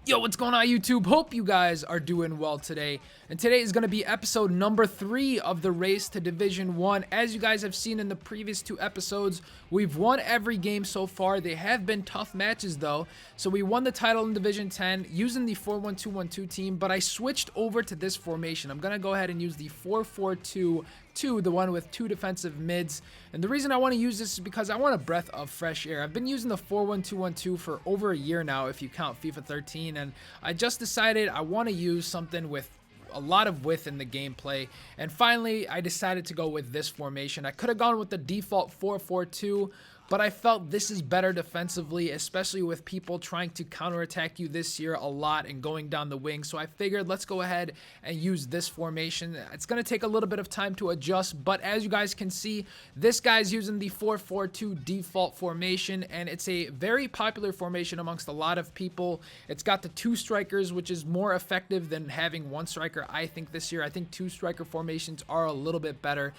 Yo, what's going on YouTube? Hope you guys are doing well today. And today is going to be episode number 3 of the race to Division 1. As you guys have seen in the previous 2 episodes, we've won every game so far. They have been tough matches though. So we won the title in Division 10 using the 4-1-2-1-2 team, but I switched over to this formation. I'm going to go ahead and use the 4-4-2-2, the one with 2 defensive mids. And the reason I want to use this is because I want a breath of fresh air. I've been using the 4-1-2-1-2 for over a year now if you count FIFA 13, and I just decided I want to use something with a lot of width in the gameplay, and finally I decided to go with this formation. I could have gone with the default 4-4-2, but I felt this is better defensively, especially with people trying to counterattack you this year a lot and going down the wing. So I figured let's go ahead and use this formation. It's going to take a little bit of time to adjust, but as you guys can see, this guy's using the 4-4-2 default formation, and it's a very popular formation amongst a lot of people. It's got the 2 strikers, which is more effective than having 1 striker, I think, this year. I think 2 striker formations are a little bit better.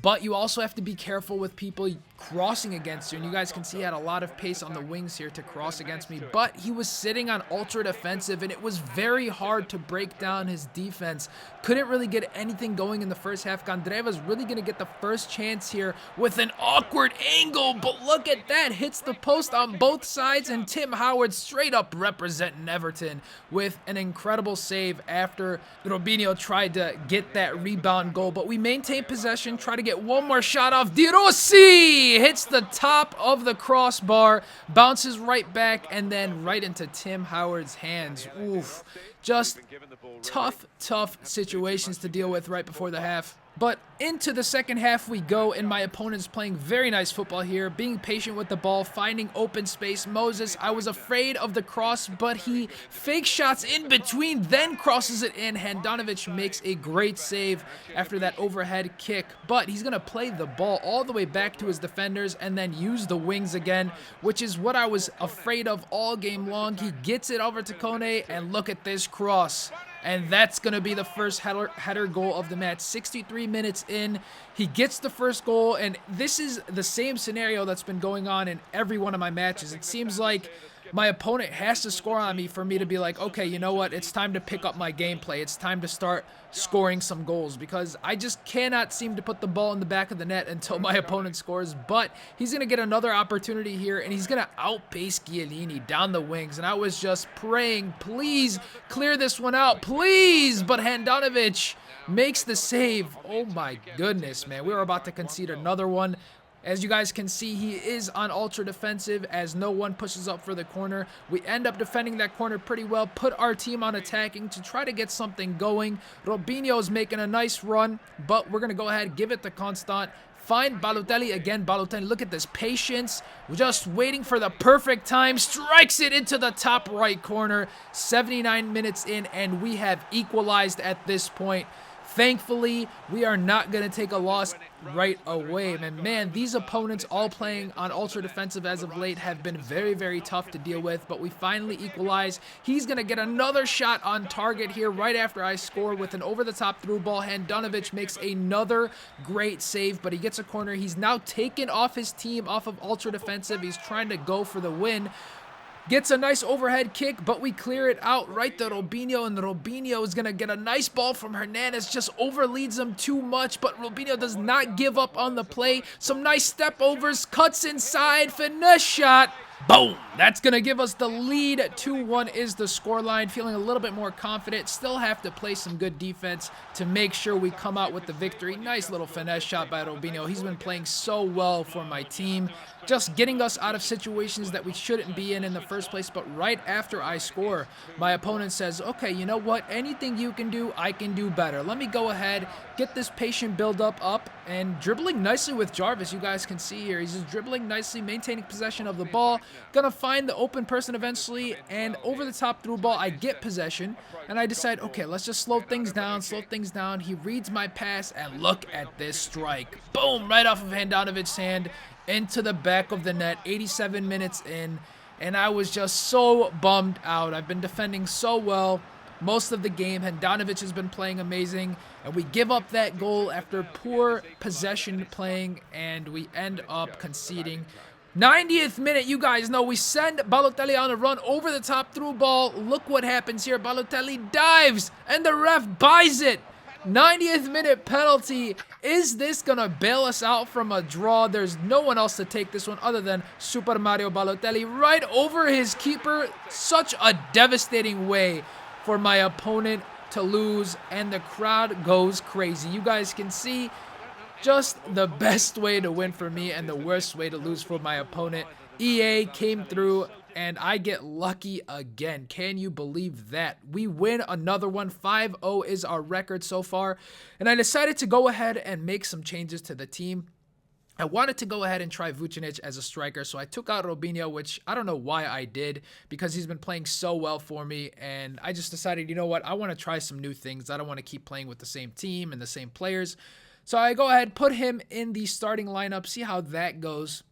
But you also have to be careful with people crossing against you. And you guys can see he had a lot of pace on the wings here to cross against me. But he was sitting on ultra defensive, and it was very hard to break down his defense. Couldn't really get anything going in the first half. Gandreva's really going to get the first chance here with an awkward angle. But look at that. Hits the post on both sides. And Tim Howard straight up representing Everton with an incredible save after Robinho tried to get that rebound goal. But we maintained possession, tried to get one more shot off. Di Rossi hits the top of the crossbar, bounces right back, and then right into Tim Howard's hands. Oof. Just tough situations to deal with right before the half. But into the second half we go, and my opponent's playing very nice football here, being patient with the ball, finding open space. Moses, I was afraid of the cross, but he fake shots in between, then crosses it in. Handanovic makes a great save after that overhead kick, but he's going to play the ball all the way back to his defenders and then use the wings again, which is what I was afraid of all game long. He gets it over to Kone, and look at this cross. And that's going to be the first header goal of the match. 63 minutes in, he gets the first goal, and this is the same scenario that's been going on in every one of my matches. It seems like my opponent has to score on me for me to be like, okay, you know what? It's time to pick up my gameplay. It's time to start scoring some goals, because I just cannot seem to put the ball in the back of the net until my opponent scores. But he's going to get another opportunity here, and he's going to outpace Chiellini down the wings. And I was just praying, please clear this one out, please. But Handanovic makes the save. Oh my goodness, man. We were about to concede another one. As you guys can see, he is on ultra defensive as no one pushes up for the corner. We end up defending that corner pretty well, put our team on attacking to try to get something going. Robinho's making a nice run, but we're going to go ahead, give it to Constant. Find Balotelli again. Balotelli, look at this patience. Just waiting for the perfect time. Strikes it into the top right corner. 79 minutes in, and we have equalized at this point. Thankfully, we are not going to take a loss right away. Man, these opponents all playing on ultra defensive as of late have been very tough to deal with, but we finally equalize. He's going to get another shot on target here right after I score with an over-the-top through ball. Handanovic makes another great save, but he gets a corner. He's now taken off his team off of ultra defensive. He's trying to go for the win. Gets a nice overhead kick, but we clear it out right to Robinho, and Robinho is going to get a nice ball from Hernandez, just overleads him too much, but Robinho does not give up on the play. Some nice step overs, cuts inside, finesse shot. Boom! That's going to give us the lead. 2-1 is the scoreline. Feeling a little bit more confident. Still have to play some good defense to make sure we come out with the victory. Nice little finesse shot by Robinho. He's been playing so well for my team. Just getting us out of situations that we shouldn't be in the first place. But right after I score, my opponent says, okay, you know what? Anything you can do, I can do better. Let me go ahead, get this patient build-up up, and dribbling nicely with Jarvis. You guys can see here. He's just dribbling nicely, maintaining possession of the ball. Gonna find the open person eventually, and over the top through ball, I get possession, and I decide, okay, let's just slow things down. He reads my pass, and look at this strike. Boom, right off of Handanovic's hand into the back of the net. 87 minutes in, and I was just so bummed out. I've been defending so well most of the game. Handanovic has been playing amazing, and we give up that goal after poor possession playing, and we end up conceding. 90th minute, you guys know we send Balotelli on a run over the top through ball. Look what happens here. Balotelli dives and the ref buys it. 90th minute penalty. Is this gonna bail us out from a draw? There's no one else to take this one other than Super Mario Balotelli right over his keeper. Such a devastating way for my opponent to lose, and the crowd goes crazy. You guys can see just the best way to win for me and the worst way to lose for my opponent. EA came through and I get lucky again. Can you believe that? We win another one. 5-0 is our record so far. And I decided to go ahead and make some changes to the team. I wanted to go ahead and try Vucinic as a striker, so I took out Robinho, which I don't know why I did, because he's been playing so well for me, and I just decided, you know what, I want to try some new things. I don't want to keep playing with the same team and the same players. So I go ahead, put him in the starting lineup, see how that goes.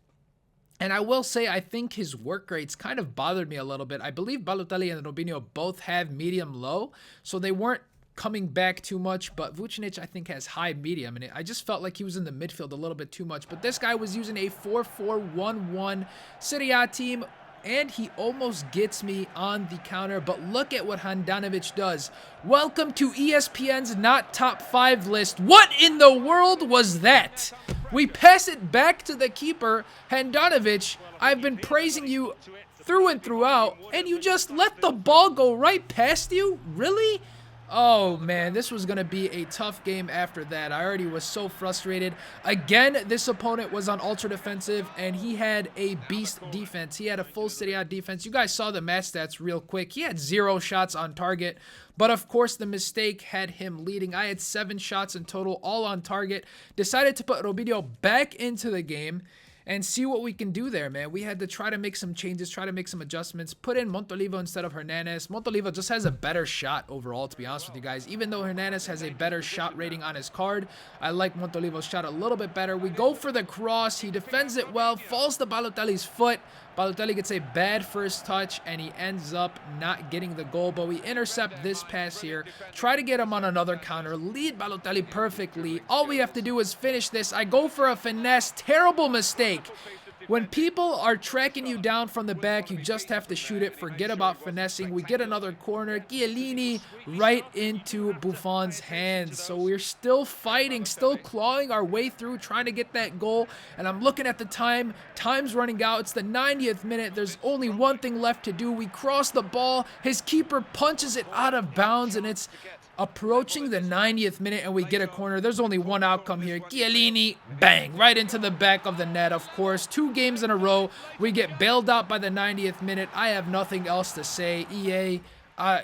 And I will say, I think his work rates kind of bothered me a little bit. I believe Balotelli and Robinho both have medium-low, so they weren't coming back too much, but Vucinic I think has high medium, and I just felt like he was in the midfield a little bit too much. But this guy was using a 4-4-1-1 Serie A team, and he almost gets me on the counter. But look at what Handanovic does. Welcome to ESPN's not top 5 list. What in the world was that? We pass it back to the keeper. Handanovic, I've been praising you through and throughout, and you just let the ball go right past you? Really? Oh man, this was going to be a tough game after that. I already was so frustrated. Again, this opponent was on ultra defensive and he had a beast defense. He had a full Serie A defense. You guys saw the match stats real quick. He had 0 shots on target, but of course the mistake had him leading. I had 7 shots in total, all on target. Decided to put Robinho back into the game and see what we can do there, man. We had to try to make some changes, try to make some adjustments, put in Montolivo instead of Hernandez. Montolivo just has a better shot overall, to be honest with you guys. Even though Hernandez has a better shot rating on his card, I like Montolivo's shot a little bit better. We go for the cross. He defends it well, falls to Balotelli's foot. Balotelli gets a bad first touch, and he ends up not getting the goal. But we intercept this pass here, try to get him on another counter, lead Balotelli perfectly. All we have to do is finish this. I go for a finesse. Terrible mistake. When people are tracking you down from the back, you just have to shoot it. Forget about finessing. We get another corner. Chiellini right into Buffon's hands. So we're still fighting, still clawing our way through, trying to get that goal. And I'm looking at the time. Time's running out. It's the 90th minute. There's only one thing left to do. We cross the ball. His keeper punches it out of bounds, and it's approaching the 90th minute, and we get a corner. There's only one outcome here. Chiellini, bang, right into the back of the net, of course. 2 games in a row. We get bailed out by the 90th minute. I have nothing else to say. EA,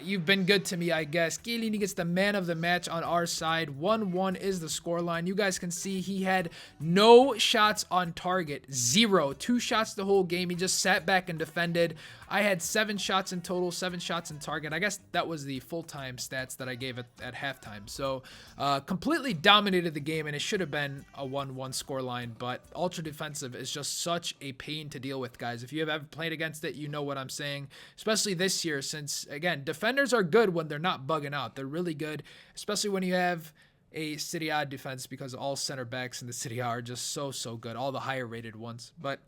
you've been good to me, I guess. Chiellini gets the man of the match on our side. 1-1 is the scoreline. You guys can see he had no shots on target. 0. 2 shots the whole game. He just sat back and defended. I had 7 shots in total, 7 shots in target. I guess that was the full-time stats that I gave it at halftime. So completely dominated the game, and it should have been a 1-1 scoreline. But ultra defensive is just such a pain to deal with, guys. If you have ever played against it, you know what I'm saying. Especially this year, since, again, defenders are good when they're not bugging out. They're really good, especially when you have a Serie A defense, because all center backs in the Serie A are just so good. All the higher rated ones. But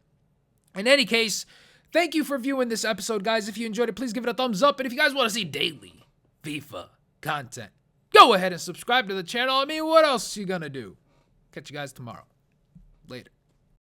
in any case, thank you for viewing this episode, guys. If you enjoyed it, please give it a thumbs up. And if you guys want to see daily FIFA content, go ahead and subscribe to the channel. I mean, what else you gonna do? Catch you guys tomorrow.